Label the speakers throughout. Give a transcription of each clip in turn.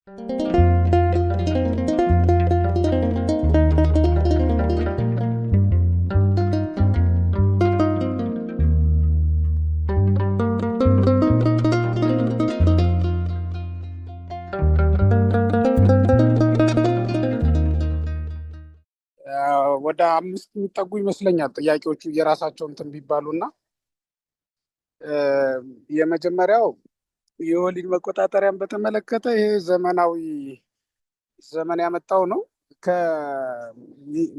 Speaker 1: ወደ 5 የሚጠጉ ይመስለኛል ጥያቄዎቹ የራሳቸው እንትን ቢባሉና የመጀመሪያው የወሊድ መቆጣጠሪያን በተመለከተ ይሄ ዘመን ያመጣው ነው።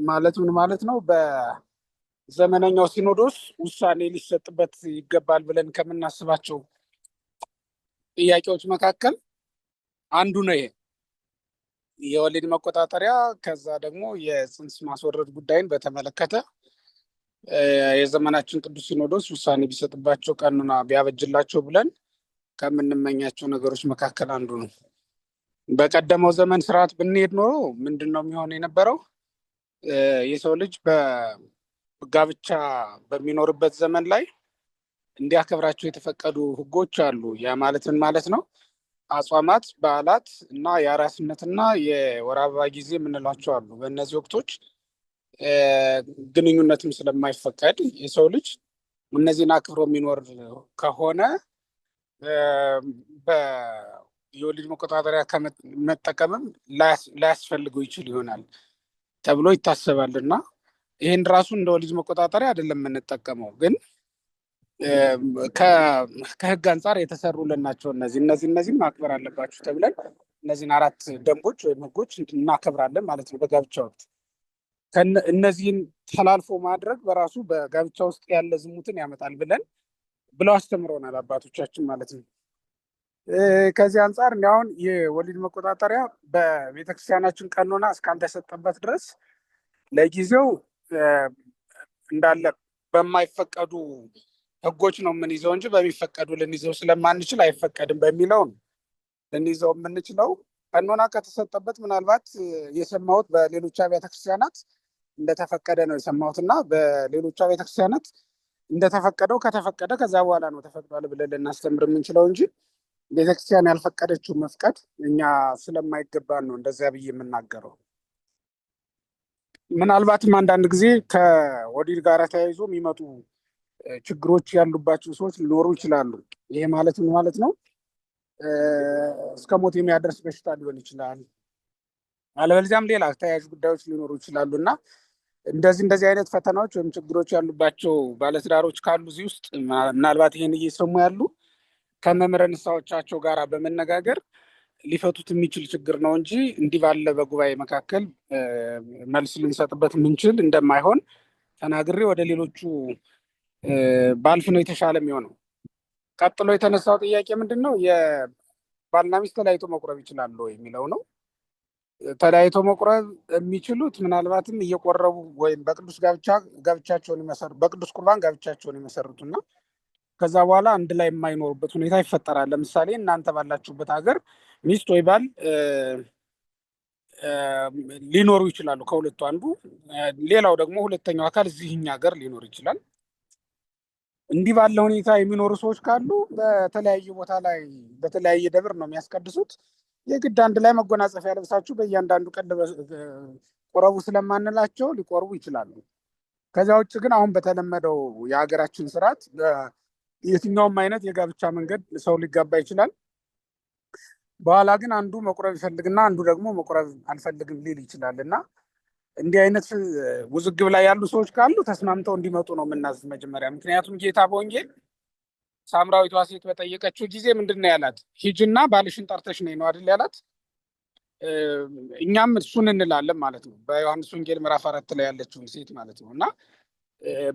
Speaker 1: ማለት ምን ማለት ነው? በዘመነኛው ሲኖዶስ ውሳኔ ሊሰጥበት ይገባል ብለን ከምናስባቸው ጥያቄዎች መካከል አንዱ ነው ይሄ የወሊድ መቆጣጠሪያ። ከዛ ደግሞ የፅንስ ማስወረድ ጉዳይን በተመለከተ የዘመናችን ቅዱስ ሲኖዶስ ውሳኔ ቢሰጥባቸው ቀኑና ቢያበጅላቸው ብለን ከምንመኛቸው ነገሮች መካከል አንዱ ነው። በቀደመው ዘመን ስርዓት ብንሄድ ኖሮ ምንድን ነው የሚሆን የነበረው? የሰው ልጅ በጋብቻ በሚኖርበት ዘመን ላይ እንዲያከብራቸው የተፈቀዱ ሕጎች አሉ። ያ ማለት ምን ማለት ነው? አጽዋማት፣ በዓላት እና የአራስነትና የወር አበባ ጊዜ የምንላቸው አሉ። በእነዚህ ወቅቶች ግንኙነትም ስለማይፈቀድ የሰው ልጅ እነዚህን አክብሮ የሚኖር ከሆነ የወሊድ መቆጣጠሪያ መጠቀምም ላያስፈልገው ይችል ይሆናል ተብሎ ይታሰባል። እና ይህን ራሱ እንደ ወሊድ መቆጣጠሪያ አይደለም የምንጠቀመው፣ ግን ከህግ አንጻር የተሰሩልን ናቸው። እነዚህም ማክበር አለባችሁ ተብለን እነዚህን 4 ደንቦች ወይም ህጎች እናከብራለን ማለት ነው በጋብቻ ወቅት። እነዚህን ተላልፎ ማድረግ በራሱ በጋብቻ ውስጥ ያለ ዝሙትን ያመጣል ብለው አስተምረውናል አባቶቻችን ማለት ነው። ከዚህ አንጻር አሁን የወሊድ መቆጣጠሪያ በቤተክርስቲያናችን ቀኖና እስካልተሰጠበት ድረስ ለጊዜው እንዳለ በማይፈቀዱ ህጎች ነው የምንይዘው እንጂ በሚፈቀዱ ልንይዘው ስለማንችል አይፈቀድም በሚለው ነው ልንይዘው የምንችለው። ቀኖና ከተሰጠበት ምናልባት የሰማሁት በሌሎች አብያተ ክርስቲያናት እንደተፈቀደ ነው የሰማሁት እና በሌሎች አብያተ ክርስቲያናት እንደተፈቀደው ከተፈቀደ ከዛ በኋላ ነው ተፈቅዷል ብለን ልናስተምር የምንችለው እንጂ ቤተክርስቲያን ያልፈቀደችው መፍቀድ እኛ ስለማይገባን ነው እንደዚያ ብዬ የምናገረው። ምናልባትም አንዳንድ ጊዜ ከወሊድ ጋር ተያይዞ የሚመጡ ችግሮች ያሉባቸው ሰዎች ሊኖሩ ይችላሉ። ይሄ ማለት ምን ማለት ነው? እስከ ሞት የሚያደርስ በሽታ ሊሆን ይችላል። አለበለዚያም ሌላ ተያያዥ ጉዳዮች ሊኖሩ ይችላሉ እና እንደዚህ አይነት ፈተናዎች ወይም ችግሮች ያሉባቸው ባለትዳሮች ካሉ እዚህ ውስጥ ምናልባት ይሄን እየሰሙ ያሉ ከመምህረ ንስሐዎቻቸው ጋር በመነጋገር ሊፈቱት የሚችል ችግር ነው እንጂ እንዲህ ባለ በጉባኤ መካከል መልስ ልንሰጥበት የምንችል እንደማይሆን ተናግሬ ወደ ሌሎቹ ባልፍ ነው የተሻለ የሚሆነው። ቀጥሎ የተነሳው ጥያቄ ምንድን ነው? የባልና ሚስት ተለያይቶ መቁረብ ይችላሉ የሚለው ነው። ተለያይቶ መቁረብ የሚችሉት ምናልባትም እየቆረቡ ወይም በቅዱስ ቁርባን ጋብቻቸውን የመሰሩትና ከዛ በኋላ አንድ ላይ የማይኖሩበት ሁኔታ ይፈጠራል። ለምሳሌ እናንተ ባላችሁበት ሀገር ሚስት ወይ ባል ሊኖሩ ይችላሉ ከሁለቱ አንዱ፣ ሌላው ደግሞ ሁለተኛው አካል እዚህኛ ሀገር ሊኖር ይችላል። እንዲህ ባለ ሁኔታ የሚኖሩ ሰዎች ካሉ በተለያየ ቦታ ላይ በተለያየ ደብር ነው የሚያስቀድሱት። የግድ አንድ ላይ መጎናጸፊያ ለብሳችሁ በእያንዳንዱ ቀን ቁረቡ ስለማንላቸው ሊቆርቡ ይችላሉ። ከዚያ ውጭ ግን አሁን በተለመደው የሀገራችን ስርዓት የትኛውም አይነት የጋብቻ መንገድ ሰው ሊጋባ ይችላል። በኋላ ግን አንዱ መቁረብ ይፈልግና አንዱ ደግሞ መቁረብ አልፈልግም ሊል ይችላል እና እንዲህ አይነት ውዝግብ ላይ ያሉ ሰዎች ካሉ ተስማምተው እንዲመጡ ነው የምናዝ መጀመሪያ። ምክንያቱም ጌታ በወንጌል ሳምራዊቷ ሴት በጠየቀችው ጊዜ ምንድን ነው ያላት? ሂጂና ባልሽን ጠርተሽ ነይ ነው አይደል ያላት። እኛም እሱን እንላለን ማለት ነው። በዮሐንስ ወንጌል ምዕራፍ 4 ላይ ያለችውን ሴት ማለት ነው እና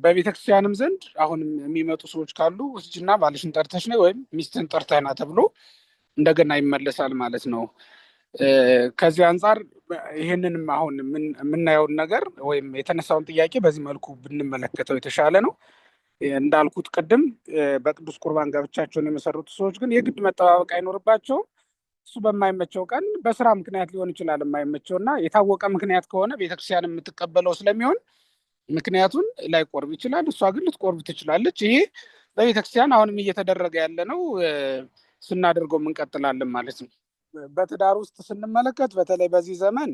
Speaker 1: በቤተክርስቲያንም ዘንድ አሁን የሚመጡ ሰዎች ካሉ ሂጂና ባልሽን ጠርተሽ ነይ ወይም ሚስትን ጠርተህና ተብሎ እንደገና ይመለሳል ማለት ነው። ከዚህ አንጻር ይህንንም አሁን የምናየውን ነገር ወይም የተነሳውን ጥያቄ በዚህ መልኩ ብንመለከተው የተሻለ ነው። እንዳልኩት ቅድም በቅዱስ ቁርባን ጋብቻቸውን የመሰረቱ ሰዎች ግን የግድ መጠባበቅ አይኖርባቸውም። እሱ በማይመቸው ቀን በስራ ምክንያት ሊሆን ይችላል የማይመቸው እና የታወቀ ምክንያት ከሆነ ቤተክርስቲያን የምትቀበለው ስለሚሆን ምክንያቱን ላይቆርብ ይችላል። እሷ ግን ልትቆርብ ትችላለች። ይሄ በቤተክርስቲያን አሁንም እየተደረገ ያለ ነው። ስናደርገው እንቀጥላለን ማለት ነው። በትዳር ውስጥ ስንመለከት በተለይ በዚህ ዘመን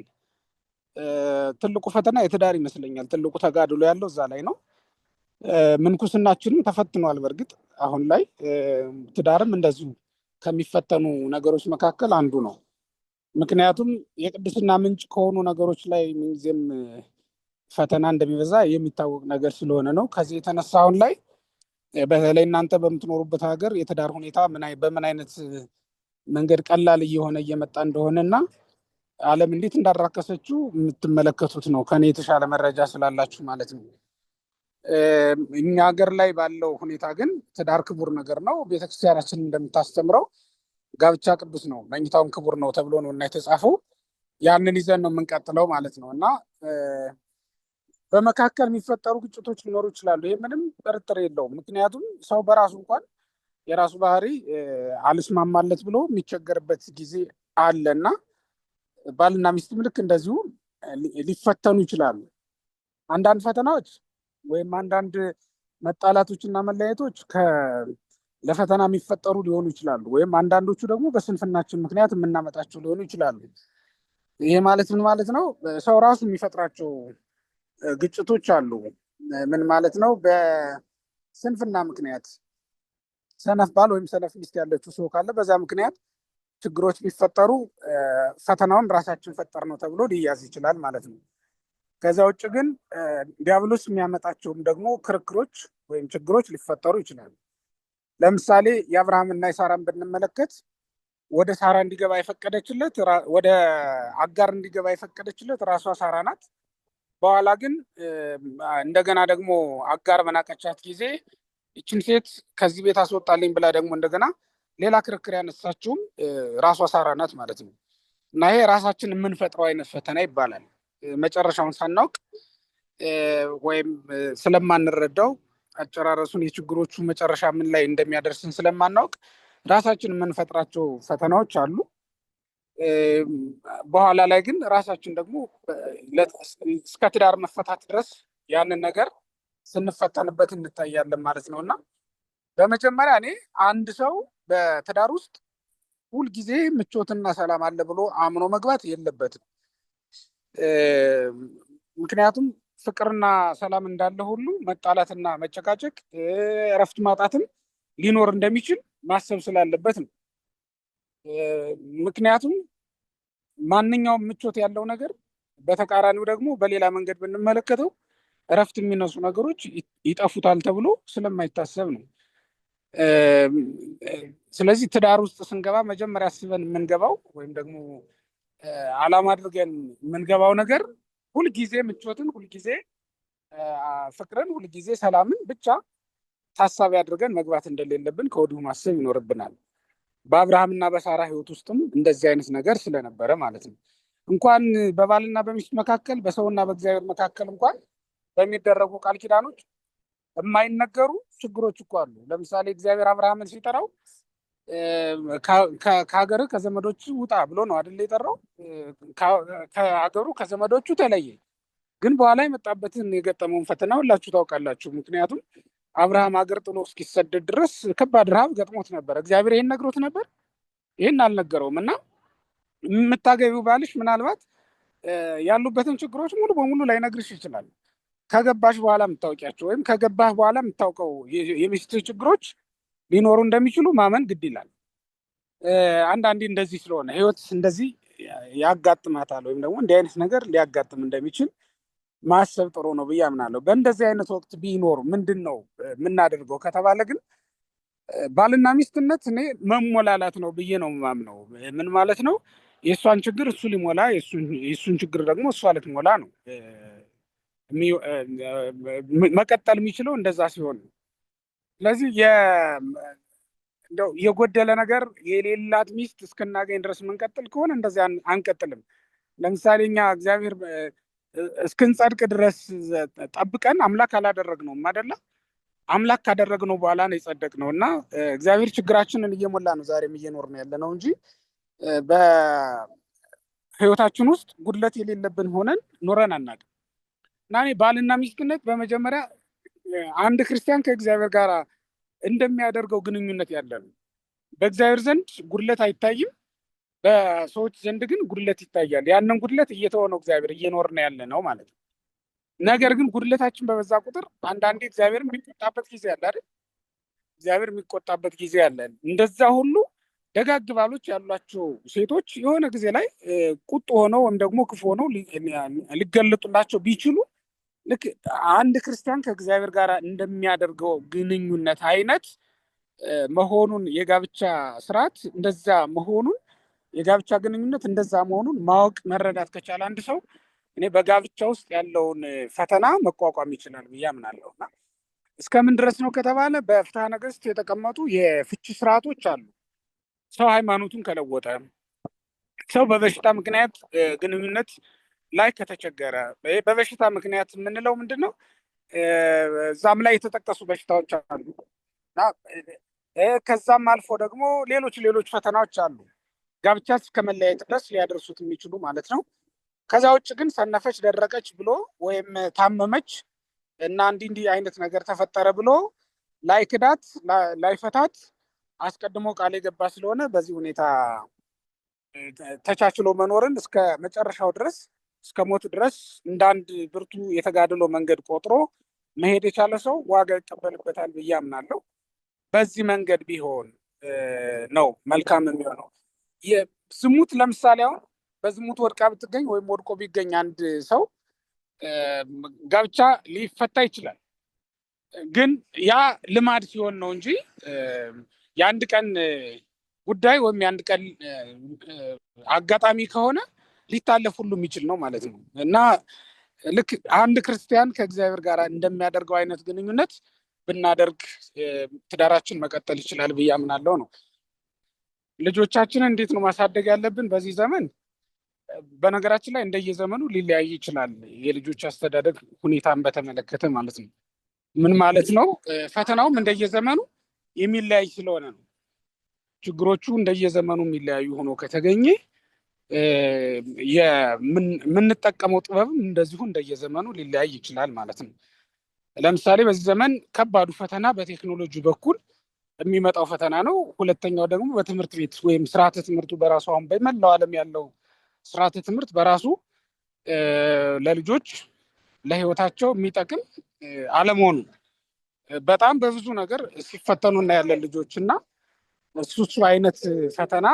Speaker 1: ትልቁ ፈተና የትዳር ይመስለኛል። ትልቁ ተጋድሎ ያለው እዛ ላይ ነው። ምንኩስናችንም ተፈትኗል። በእርግጥ አሁን ላይ ትዳርም እንደዚሁ ከሚፈተኑ ነገሮች መካከል አንዱ ነው። ምክንያቱም የቅድስና ምንጭ ከሆኑ ነገሮች ላይ ምንጊዜም ፈተና እንደሚበዛ የሚታወቅ ነገር ስለሆነ ነው። ከዚህ የተነሳ አሁን ላይ በተለይ እናንተ በምትኖሩበት ሀገር የትዳር ሁኔታ በምን አይነት መንገድ ቀላል እየሆነ እየመጣ እንደሆነ እና ዓለም እንዴት እንዳራከሰችው የምትመለከቱት ነው። ከኔ የተሻለ መረጃ ስላላችሁ ማለት ነው። እኛ ሀገር ላይ ባለው ሁኔታ ግን ትዳር ክቡር ነገር ነው። ቤተክርስቲያናችን እንደምታስተምረው ጋብቻ ቅዱስ ነው፣ መኝታውም ክቡር ነው ተብሎ ነው እና የተጻፈው። ያንን ይዘን ነው የምንቀጥለው ማለት ነው እና በመካከል የሚፈጠሩ ግጭቶች ሊኖሩ ይችላሉ። ይህ ምንም ጥርጥር የለውም። ምክንያቱም ሰው በራሱ እንኳን የራሱ ባህሪ አልስማማለት ብሎ የሚቸገርበት ጊዜ አለ እና ባልና ሚስትም ልክ እንደዚሁ ሊፈተኑ ይችላሉ። አንዳንድ ፈተናዎች ወይም አንዳንድ መጣላቶች እና መለያየቶች ለፈተና የሚፈጠሩ ሊሆኑ ይችላሉ። ወይም አንዳንዶቹ ደግሞ በስንፍናችን ምክንያት የምናመጣቸው ሊሆኑ ይችላሉ። ይሄ ማለት ምን ማለት ነው? ሰው ራሱ የሚፈጥራቸው ግጭቶች አሉ። ምን ማለት ነው? በስንፍና ምክንያት ሰነፍ ባል ወይም ሰነፍ ሚስት ያለችው ሰው ካለ በዛ ምክንያት ችግሮች ቢፈጠሩ ፈተናውን ራሳችን ፈጠር ነው ተብሎ ሊያዝ ይችላል ማለት ነው። ከዛ ውጭ ግን ዲያብሎስ የሚያመጣቸውም ደግሞ ክርክሮች ወይም ችግሮች ሊፈጠሩ ይችላሉ። ለምሳሌ የአብርሃምና የሳራን ብንመለከት ወደ ሳራ እንዲገባ የፈቀደችለት ወደ አጋር እንዲገባ የፈቀደችለት ራሷ ሳራ ናት። በኋላ ግን እንደገና ደግሞ አጋር በናቀቻት ጊዜ ይችን ሴት ከዚህ ቤት አስወጣልኝ ብላ ደግሞ እንደገና ሌላ ክርክር ያነሳችውም ራሷ ሳራ ናት ማለት ነው። እና ይሄ ራሳችን የምንፈጥረው አይነት ፈተና ይባላል። መጨረሻውን ሳናውቅ ወይም ስለማንረዳው አጨራረሱን የችግሮቹ መጨረሻ ምን ላይ እንደሚያደርስን ስለማናውቅ ራሳችን የምንፈጥራቸው ፈተናዎች አሉ። በኋላ ላይ ግን ራሳችን ደግሞ እስከ ትዳር መፈታት ድረስ ያንን ነገር ስንፈተንበት እንታያለን ማለት ነው። እና በመጀመሪያ እኔ አንድ ሰው በትዳር ውስጥ ሁልጊዜ ምቾትና ሰላም አለ ብሎ አምኖ መግባት የለበትም። ምክንያቱም ፍቅርና ሰላም እንዳለ ሁሉ መጣላትና መጨቃጨቅ፣ እረፍት ማጣትም ሊኖር እንደሚችል ማሰብ ስላለበት ነው። ምክንያቱም ማንኛውም ምቾት ያለው ነገር በተቃራኒው ደግሞ በሌላ መንገድ ብንመለከተው እረፍት የሚነሱ ነገሮች ይጠፉታል ተብሎ ስለማይታሰብ ነው። ስለዚህ ትዳር ውስጥ ስንገባ መጀመሪያ አስበን የምንገባው ወይም ደግሞ ዓላማ አድርገን የምንገባው ነገር ሁልጊዜ ምቾትን፣ ሁልጊዜ ፍቅርን፣ ሁልጊዜ ሰላምን ብቻ ታሳቢ አድርገን መግባት እንደሌለብን ከወዲሁ ማሰብ ይኖርብናል። በአብርሃምና በሳራ ሕይወት ውስጥም እንደዚህ አይነት ነገር ስለነበረ ማለት ነው። እንኳን በባልና በሚስት መካከል በሰውና በእግዚአብሔር መካከል እንኳን በሚደረጉ ቃል ኪዳኖች የማይነገሩ ችግሮች እኮ አሉ። ለምሳሌ እግዚአብሔር አብርሃምን ሲጠራው ከሀገር ከዘመዶቹ ውጣ ብሎ ነው አይደል የጠራው? ከሀገሩ ከዘመዶቹ ተለየ። ግን በኋላ የመጣበትን የገጠመውን ፈተና ሁላችሁ ታውቃላችሁ። ምክንያቱም አብርሃም ሀገር ጥሎ እስኪሰደድ ድረስ ከባድ ረሃብ ገጥሞት ነበር። እግዚአብሔር ይህን ነግሮት ነበር? ይህን አልነገረውም። እና የምታገቢው ባልሽ ምናልባት ያሉበትን ችግሮች ሙሉ በሙሉ ላይነግርሽ ይችላል። ከገባሽ በኋላ የምታውቂያቸው ወይም ከገባህ በኋላ የምታውቀው የሚስትህ ችግሮች ሊኖሩ እንደሚችሉ ማመን ግድ ይላል። አንዳንዴ እንደዚህ ስለሆነ ህይወት እንደዚህ ያጋጥማታል ወይም ደግሞ እንዲህ አይነት ነገር ሊያጋጥም እንደሚችል ማሰብ ጥሩ ነው ብዬ አምናለሁ። በእንደዚህ አይነት ወቅት ቢኖር ምንድን ነው የምናደርገው ከተባለ ግን ባልና ሚስትነት እኔ መሞላላት ነው ብዬ ነው የማምነው። ምን ማለት ነው? የእሷን ችግር እሱ ሊሞላ፣ የእሱን ችግር ደግሞ እሷ ልትሞላ ነው። መቀጠል የሚችለው እንደዛ ሲሆን ነው። ስለዚህ የጎደለ ነገር የሌላት ሚስት እስክናገኝ ድረስ የምንቀጥል ከሆነ እንደዚያ አንቀጥልም። ለምሳሌ እኛ እግዚአብሔር እስክንጸድቅ ድረስ ጠብቀን አምላክ አላደረግነውም አይደለ? አምላክ ካደረግነው በኋላ ነው የጸደቅነው። እና እግዚአብሔር ችግራችንን እየሞላ ነው ዛሬም እየኖርን ያለ ነው እንጂ በህይወታችን ውስጥ ጉድለት የሌለብን ሆነን ኖረን አናውቅም። እና እኔ ባልና ሚስትነት በመጀመሪያ አንድ ክርስቲያን ከእግዚአብሔር ጋር እንደሚያደርገው ግንኙነት ያለ ነው። በእግዚአብሔር ዘንድ ጉድለት አይታይም። በሰዎች ዘንድ ግን ጉድለት ይታያል። ያንን ጉድለት እየተወነው እግዚአብሔር እየኖርን ያለ ነው ማለት ነው። ነገር ግን ጉድለታችን በበዛ ቁጥር አንዳንዴ እግዚአብሔር የሚቆጣበት ጊዜ አለ አይደል? እግዚአብሔር የሚቆጣበት ጊዜ አለ። እንደዛ ሁሉ ደጋግ ባሎች ያሏቸው ሴቶች የሆነ ጊዜ ላይ ቁጡ ሆነው ወይም ደግሞ ክፉ ሆነው ሊገለጡላቸው ቢችሉ ልክ አንድ ክርስቲያን ከእግዚአብሔር ጋር እንደሚያደርገው ግንኙነት አይነት መሆኑን የጋብቻ ስርዓት እንደዛ መሆኑን የጋብቻ ግንኙነት እንደዛ መሆኑን ማወቅ መረዳት ከቻለ አንድ ሰው እኔ በጋብቻ ውስጥ ያለውን ፈተና መቋቋም ይችላል ብዬ አምናለሁ። እና እስከምን ድረስ ነው ከተባለ በፍትሐ ነገሥት የተቀመጡ የፍቺ ስርዓቶች አሉ። ሰው ሃይማኖቱን ከለወጠ፣ ሰው በበሽታ ምክንያት ግንኙነት ላይ ከተቸገረ፣ በበሽታ ምክንያት የምንለው ምንድን ነው? እዛም ላይ የተጠቀሱ በሽታዎች አሉ እና ከዛም አልፎ ደግሞ ሌሎች ፈተናዎች አሉ ጋብቻ እስከ መለያየት ድረስ ሊያደርሱት የሚችሉ ማለት ነው። ከዛ ውጭ ግን ሰነፈች፣ ደረቀች ብሎ ወይም ታመመች እና እንዲህ አይነት ነገር ተፈጠረ ብሎ ላይክዳት ላይፈታት አስቀድሞ ቃል የገባ ስለሆነ በዚህ ሁኔታ ተቻችሎ መኖርን እስከ መጨረሻው ድረስ እስከ ሞት ድረስ እንደ አንድ ብርቱ የተጋድሎ መንገድ ቆጥሮ መሄድ የቻለ ሰው ዋጋ ይቀበልበታል ብዬ አምናለሁ። በዚህ መንገድ ቢሆን ነው መልካም የሚሆነው። ዝሙት ለምሳሌ አሁን በዝሙት ወድቃ ብትገኝ ወይም ወድቆ ቢገኝ አንድ ሰው ጋብቻ ሊፈታ ይችላል። ግን ያ ልማድ ሲሆን ነው እንጂ የአንድ ቀን ጉዳይ ወይም የአንድ ቀን አጋጣሚ ከሆነ ሊታለፍ ሁሉ የሚችል ነው ማለት ነው። እና ልክ አንድ ክርስቲያን ከእግዚአብሔር ጋር እንደሚያደርገው አይነት ግንኙነት ብናደርግ ትዳራችን መቀጠል ይችላል ብዬ አምናለሁ ነው። ልጆቻችንን እንዴት ነው ማሳደግ ያለብን በዚህ ዘመን? በነገራችን ላይ እንደየዘመኑ ሊለያይ ይችላል የልጆች አስተዳደግ ሁኔታን በተመለከተ ማለት ነው። ምን ማለት ነው? ፈተናውም እንደየዘመኑ የሚለያይ ስለሆነ ነው። ችግሮቹ እንደየዘመኑ የሚለያዩ ሆኖ ከተገኘ የምንጠቀመው ጥበብም እንደዚሁ እንደየዘመኑ ሊለያይ ይችላል ማለት ነው። ለምሳሌ በዚህ ዘመን ከባዱ ፈተና በቴክኖሎጂ በኩል የሚመጣው ፈተና ነው። ሁለተኛው ደግሞ በትምህርት ቤት ወይም ስርዓተ ትምህርቱ በራሱ አሁን በመላው ዓለም ያለው ስርዓተ ትምህርት በራሱ ለልጆች ለሕይወታቸው የሚጠቅም አለመሆኑ በጣም በብዙ ነገር ሲፈተኑ እናያለን ልጆች እና እሱ አይነት ፈተና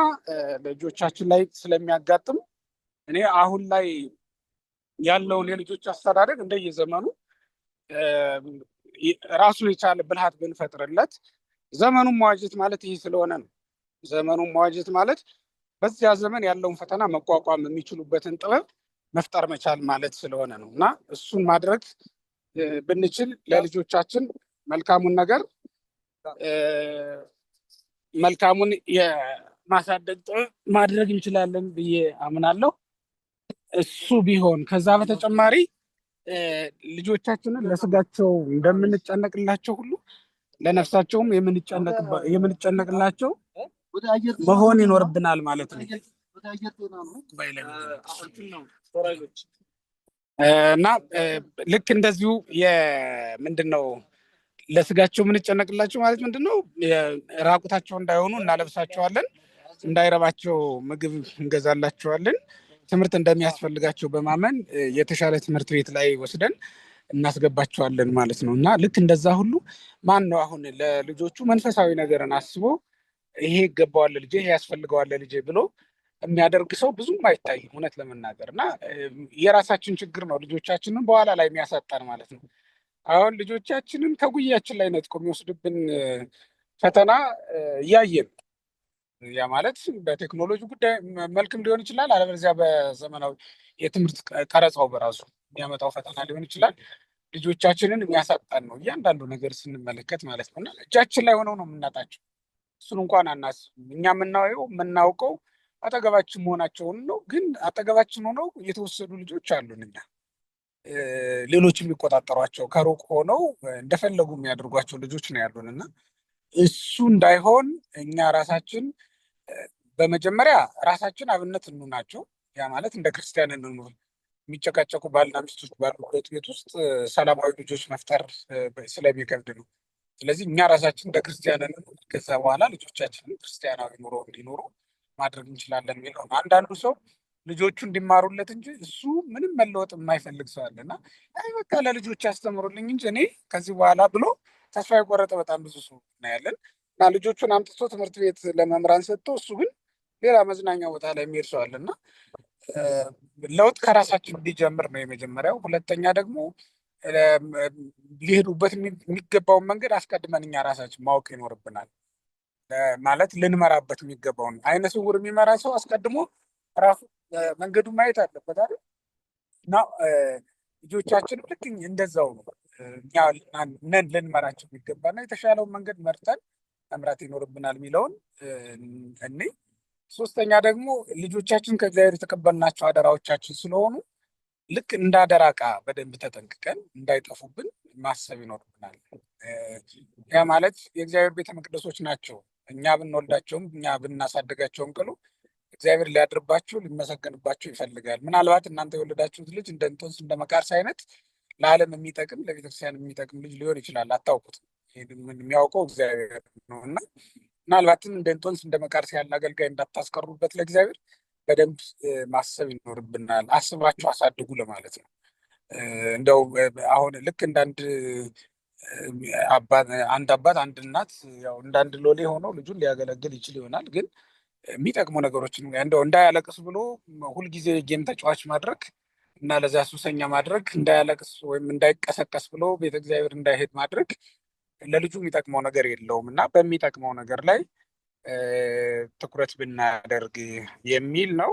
Speaker 1: ልጆቻችን ላይ ስለሚያጋጥም እኔ አሁን ላይ ያለውን የልጆች አስተዳደግ እንደየዘመኑ ራሱን የቻለ ብልሃት ብንፈጥርለት ዘመኑን መዋጀት ማለት ይህ ስለሆነ ነው። ዘመኑን መዋጀት ማለት በዚያ ዘመን ያለውን ፈተና መቋቋም የሚችሉበትን ጥበብ መፍጠር መቻል ማለት ስለሆነ ነው እና እሱን ማድረግ ብንችል ለልጆቻችን መልካሙን ነገር መልካሙን የማሳደግ ጥበብ ማድረግ እንችላለን ብዬ አምናለሁ። እሱ ቢሆን ከዛ በተጨማሪ ልጆቻችንን ለስጋቸው እንደምንጨነቅላቸው ሁሉ ለነፍሳቸውም የምንጨነቅላቸው መሆን ይኖርብናል ማለት ነው እና ልክ እንደዚሁ ምንድን ነው ለስጋቸው የምንጨነቅላቸው ማለት ምንድን ነው? ራቁታቸው እንዳይሆኑ እናለብሳቸዋለን፣ እንዳይረባቸው ምግብ እንገዛላቸዋለን፣ ትምህርት እንደሚያስፈልጋቸው በማመን የተሻለ ትምህርት ቤት ላይ ወስደን እናስገባቸዋለን ማለት ነው እና ልክ እንደዛ ሁሉ ማን ነው አሁን ለልጆቹ መንፈሳዊ ነገርን አስቦ ይሄ ይገባዋል ልጄ፣ ይሄ ያስፈልገዋል ልጄ ብሎ የሚያደርግ ሰው ብዙም አይታይም እውነት ለመናገር እና የራሳችን ችግር ነው ልጆቻችንን በኋላ ላይ የሚያሳጣን ማለት ነው። አሁን ልጆቻችንን ከጉያችን ላይ ነጥቆ የሚወስድብን ፈተና እያየን ያ ማለት በቴክኖሎጂ ጉዳይ መልክም ሊሆን ይችላል፣ አለበለዚያ በዘመናዊ የትምህርት ቀረጻው በራሱ የሚያመጣው ፈተና ሊሆን ይችላል። ልጆቻችንን የሚያሳጣን ነው እያንዳንዱ ነገር ስንመለከት ማለት ነው እና እጃችን ላይ ሆነው ነው የምናጣቸው። እሱን እንኳን አናስብም። እኛ የምናውቀው አጠገባችን መሆናቸውን ነው። ግን አጠገባችን ሆነው የተወሰዱ ልጆች አሉን እኛ ሌሎች የሚቆጣጠሯቸው ከሩቅ ሆነው እንደፈለጉ የሚያደርጓቸው ልጆች ነው ያሉን እና እሱ እንዳይሆን እኛ ራሳችን በመጀመሪያ ራሳችን አብነት እንሁናቸው። ያ ማለት እንደ ክርስቲያን እንኑር። የሚጨቃጨቁ ባልና ሚስቶች ባሉበት ቤት ውስጥ ሰላማዊ ልጆች መፍጠር ስለሚከብድ ነው። ስለዚህ እኛ ራሳችን እንደ ክርስቲያን እንኑር። ከዛ በኋላ ልጆቻችንን ክርስቲያናዊ ኑሮ እንዲኖሩ ማድረግ እንችላለን የሚለው ነው። አንዳንዱ ሰው ልጆቹ እንዲማሩለት እንጂ እሱ ምንም መለወጥ የማይፈልግ ሰው አለ እና አይ በቃ ለልጆች ያስተምሩልኝ እንጂ እኔ ከዚህ በኋላ ብሎ ተስፋ የቆረጠ በጣም ብዙ ሰው እናያለን። እና ልጆቹን አምጥቶ ትምህርት ቤት ለመምህራን ሰጥቶ እሱ ግን ሌላ መዝናኛ ቦታ ላይ የሚሄድ ሰው አለ እና ለውጥ ከራሳችን እንዲጀምር ነው የመጀመሪያው። ሁለተኛ ደግሞ ሊሄዱበት የሚገባውን መንገድ አስቀድመን እኛ ራሳችን ማወቅ ይኖርብናል። ማለት ልንመራበት የሚገባውን አይነ ስውር የሚመራ ሰው አስቀድሞ ራሱ መንገዱ ማየት አለበት አይደል? እና ልጆቻችንም ልክ እንደዛው ነው። እኛ ነን ልንመራቸው የሚገባና የተሻለውን መንገድ መርጠን መምራት ይኖርብናል የሚለውን እኔ ሶስተኛ ደግሞ ልጆቻችን ከእግዚአብሔር የተቀበልናቸው አደራዎቻችን ስለሆኑ ልክ እንደ አደራ ዕቃ በደንብ ተጠንቅቀን እንዳይጠፉብን ማሰብ ይኖርብናል። ያ ማለት የእግዚአብሔር ቤተ መቅደሶች ናቸው። እኛ ብንወልዳቸውም እኛ ብናሳድጋቸውም ቅሉ እግዚአብሔር ሊያድርባቸው ሊመሰገንባቸው ይፈልጋል። ምናልባት እናንተ የወለዳችሁት ልጅ እንደ እንጦንስ እንደ መቃርስ አይነት ለዓለም የሚጠቅም ለቤተክርስቲያን የሚጠቅም ልጅ ሊሆን ይችላል። አታውቁትም። የሚያውቀው እግዚአብሔር ነው እና ምናልባትም እንደ እንጦንስ እንደ መቃርስ ያለ አገልጋይ እንዳታስቀሩበት ለእግዚአብሔር በደንብ ማሰብ ይኖርብናል። አስባችሁ አሳድጉ ለማለት ነው። እንደው አሁን ልክ እንዳንድ አንድ አባት አንድ እናት ያው እንዳንድ ሎሌ ሆኖ ልጁን ሊያገለግል ይችል ይሆናል። ግን የሚጠቅሙ ነገሮችን እንደው እንዳያለቅስ ብሎ ሁልጊዜ ጌም ተጫዋች ማድረግ እና ለዚያ ሱሰኛ ማድረግ፣ እንዳያለቅስ ወይም እንዳይቀሰቀስ ብሎ ቤተ እግዚአብሔር እንዳይሄድ ማድረግ ለልጁ የሚጠቅመው ነገር የለውም እና በሚጠቅመው ነገር ላይ ትኩረት ብናደርግ የሚል ነው።